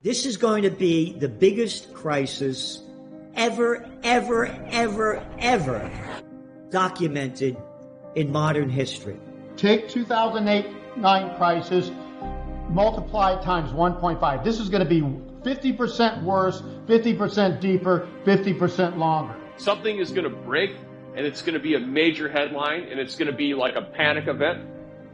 This is going to be the biggest crisis ever documented in modern history. Take 2008-9 crisis, multiply it times 1.5. This is going to be 50% worse, 50% deeper, 50% longer. Something is going to break, and it's going to be a major headline, and it's going to be like a panic event.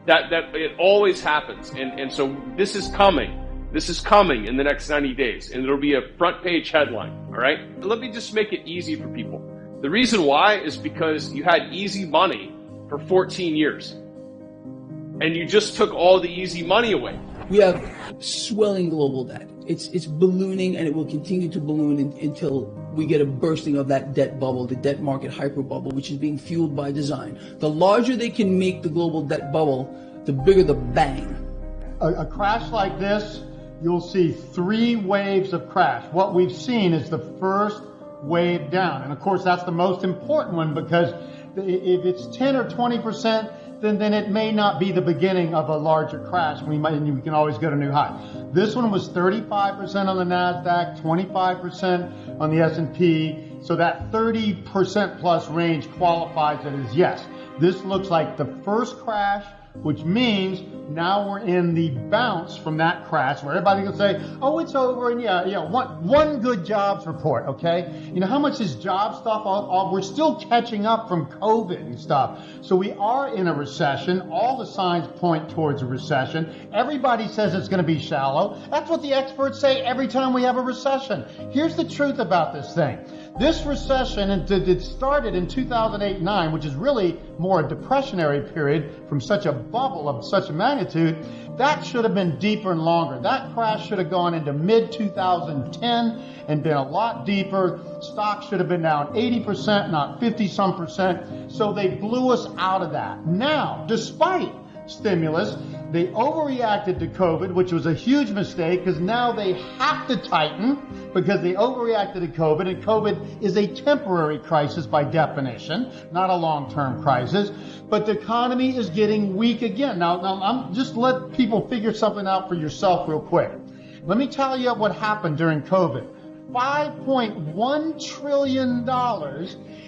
That it always happens, and so this is coming. This is coming in the next 90 days, and it'll be a front page headline, all right? Let me just make it easy for people. The reason why is because you had easy money for 14 years, and you just took all the easy money away. We have swelling global debt. It's ballooning, and it will continue to balloon until we get a bursting of that debt bubble, the debt market hyper bubble, which is being fueled by design. The larger they can make the global debt bubble, the bigger the bang. A crash like this, you'll see 3 waves of crash. What we've seen is the first wave down. And of course, that's the most important one, because if it's 10 or 20%, then it may not be the beginning of a larger crash. We can always go to new high. This one was 35% on the NASDAQ, 25% on the S&P. So that 30% plus range qualifies it as yes. This looks like the first crash, which means now we're in the bounce from that crash where everybody can say, oh, it's over, and one good jobs report, okay? You know, how much this job stuff, we're still catching up from COVID and stuff. So we are in a recession. All the signs point towards a recession. Everybody says it's going to be shallow. That's what the experts say every time we have a recession. Here's the truth about this thing. This recession, it started in 2008-9, which is really more a depressionary period from such a bubble of such a magnitude. That should have been deeper and longer. That crash should have gone into mid-2010 and been a lot deeper. Stocks should have been down 80%, not 50-some%. So they blew us out of that. Now, despite stimulus, they overreacted to COVID, which was a huge mistake, because now they have to tighten because they overreacted to COVID, and COVID is a temporary crisis by definition, not a long-term crisis. But the economy is getting weak again. Now I'm just let people figure something out for yourself real quick. Let me tell you what happened during COVID. $5.1 trillion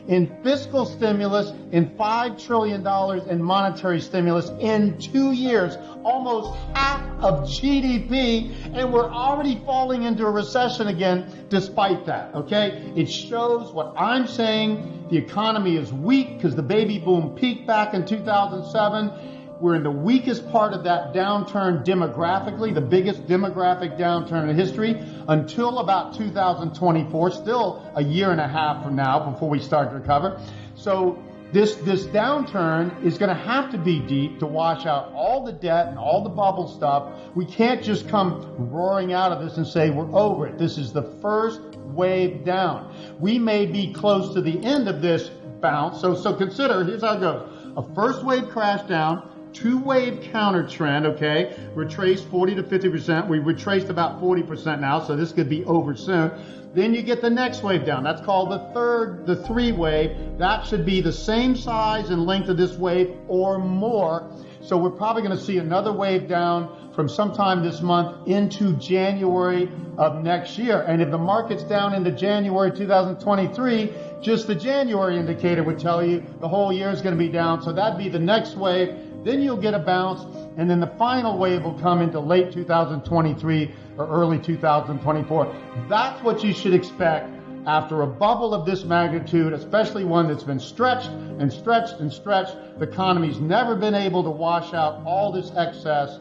in fiscal stimulus and $5 trillion in monetary stimulus in 2 years, almost half of GDP, and we're already falling into a recession again despite that, okay? It shows what I'm saying. The economy is weak because the baby boom peaked back in 2007. We're in the weakest part of that downturn demographically, the biggest demographic downturn in history, until about 2024, still a year and a half from now before we start to recover. So this downturn is going to have to be deep to wash out all the debt and all the bubble stuff. We can't just come roaring out of this and say we're over it. This is the first wave down. We may be close to the end of this bounce. So consider, here's how it goes. A first wave crash down, 2-wave counter trend, okay? Retraced 40 to 50%. We retraced about 40% now, so this could be over soon. Then you get the next wave down. That's called the 3 wave. That should be the same size and length of this wave or more. So we're probably going to see another wave down from sometime this month into January of next year. And if the market's down into January 2023, just the January indicator would tell you the whole year is going to be down. So that'd be the next wave. Then you'll get a bounce, and then the final wave will come into late 2023 or early 2024. That's what you should expect after a bubble of this magnitude, especially one that's been stretched and stretched and stretched. The economy's never been able to wash out all this excess.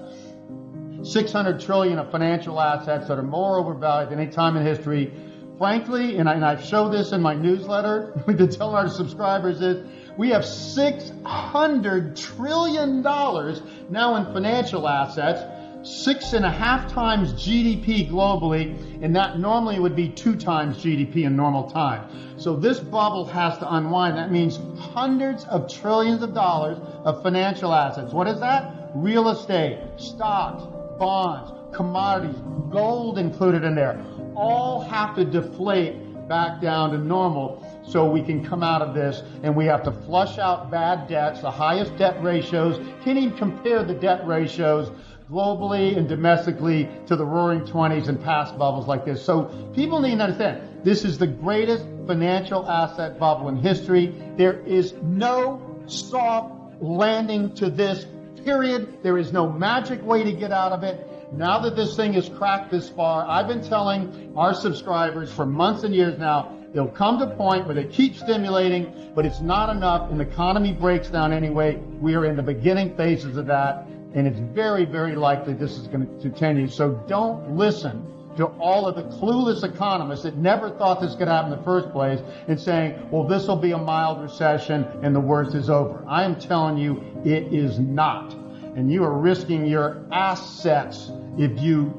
$600 trillion of financial assets that are more overvalued than any time in history. Frankly, and I show this in my newsletter to tell our subscribers, is we have $600 trillion now in financial assets, 6.5 times GDP globally, and that normally would be 2 times GDP in normal time. So this bubble has to unwind. That means hundreds of trillions of dollars of financial assets. What is that? Real estate, stocks, bonds, commodities, gold included in there, all have to deflate back down to normal so we can come out of this. And we have to flush out bad debts, the highest debt ratios. Can't even compare the debt ratios globally and domestically to the roaring 20s and past bubbles like this. So people need to understand, this is the greatest financial asset bubble in history. There is no soft landing to this, period. There is no magic way to get out of it. Now that this thing is cracked this far, I've been telling our subscribers for months and years now, they'll come to a point where they keep stimulating, but it's not enough, and the economy breaks down anyway. We are in the beginning phases of that, and it's very, very likely this is going to continue. So don't listen to all of the clueless economists that never thought this could happen in the first place and saying, well, this will be a mild recession and the worst is over. I am telling you, it is not. And you are risking your assets if you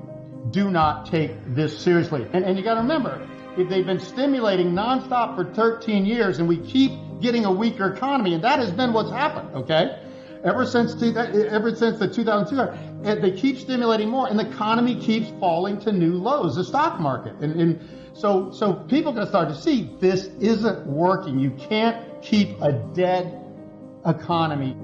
do not take this seriously. And you got to remember, if they've been stimulating nonstop for 13 years and we keep getting a weaker economy, and that has been what's happened, okay? Ever since the 2002, they keep stimulating more, and the economy keeps falling to new lows, the stock market. And so people are going to start to see this isn't working. You can't keep a dead economy.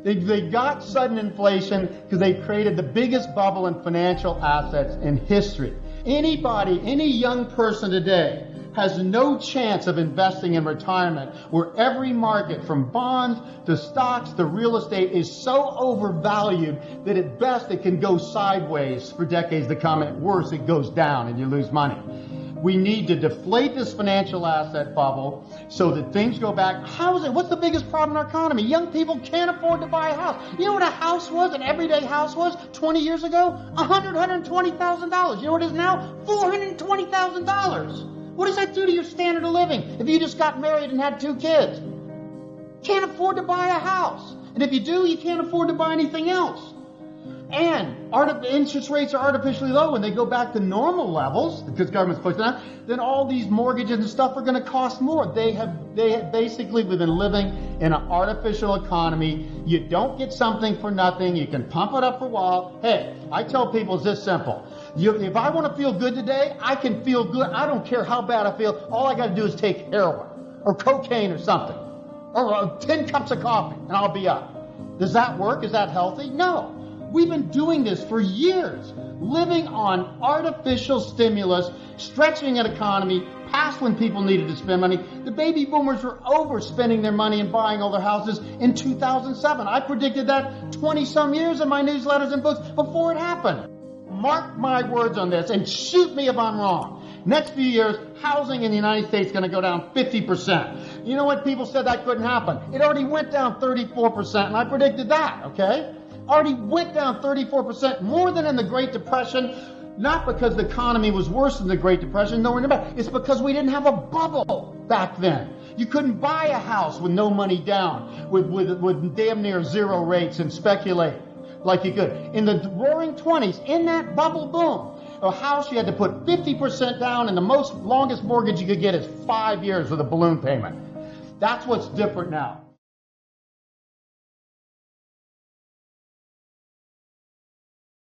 They got sudden inflation because they created the biggest bubble in financial assets in history. Anybody, any young person today has no chance of investing in retirement where every market from bonds to stocks to real estate is so overvalued that at best it can go sideways for decades to come, and at worst it goes down and you lose money. We need to deflate this financial asset bubble so that things go back. What's the biggest problem in our economy? Young people can't afford to buy a house. You know what a house was, an everyday house was 20 years ago? $120,000. You know what it is now? $420,000. What does that do to your standard of living if you just got married and had 2 kids? Can't afford to buy a house. And if you do, you can't afford to buy anything else. And interest rates are artificially low when they go back to normal levels because government's pushing that. Then all these mortgages and stuff are going to cost more. They have basically been living in an artificial economy. You don't get something for nothing. You can pump it up for a while. Hey, I tell people it's this simple. If I want to feel good today, I can feel good. I don't care how bad I feel. All I got to do is take heroin or cocaine or something or 10 cups of coffee and I'll be up. Does that work? Is that healthy? No. We've been doing this for years, living on artificial stimulus, stretching an economy past when people needed to spend money. The baby boomers were overspending their money and buying all their houses in 2007. I predicted that 20-some years in my newsletters and books before it happened. Mark my words on this and shoot me if I'm wrong. Next few years, housing in the United States is going to go down 50%. You know what? People said that couldn't happen. It already went down 34%, and I predicted that, okay? Already went down 34%, more than in the Great Depression, not because the economy was worse than the Great Depression, nowhere near that. It's because we didn't have a bubble back then. You couldn't buy a house with no money down, with damn near zero rates and speculate like you could. In the roaring 20s, in that bubble boom, a house you had to put 50% down, and the longest mortgage you could get is 5 years with a balloon payment. That's what's different now.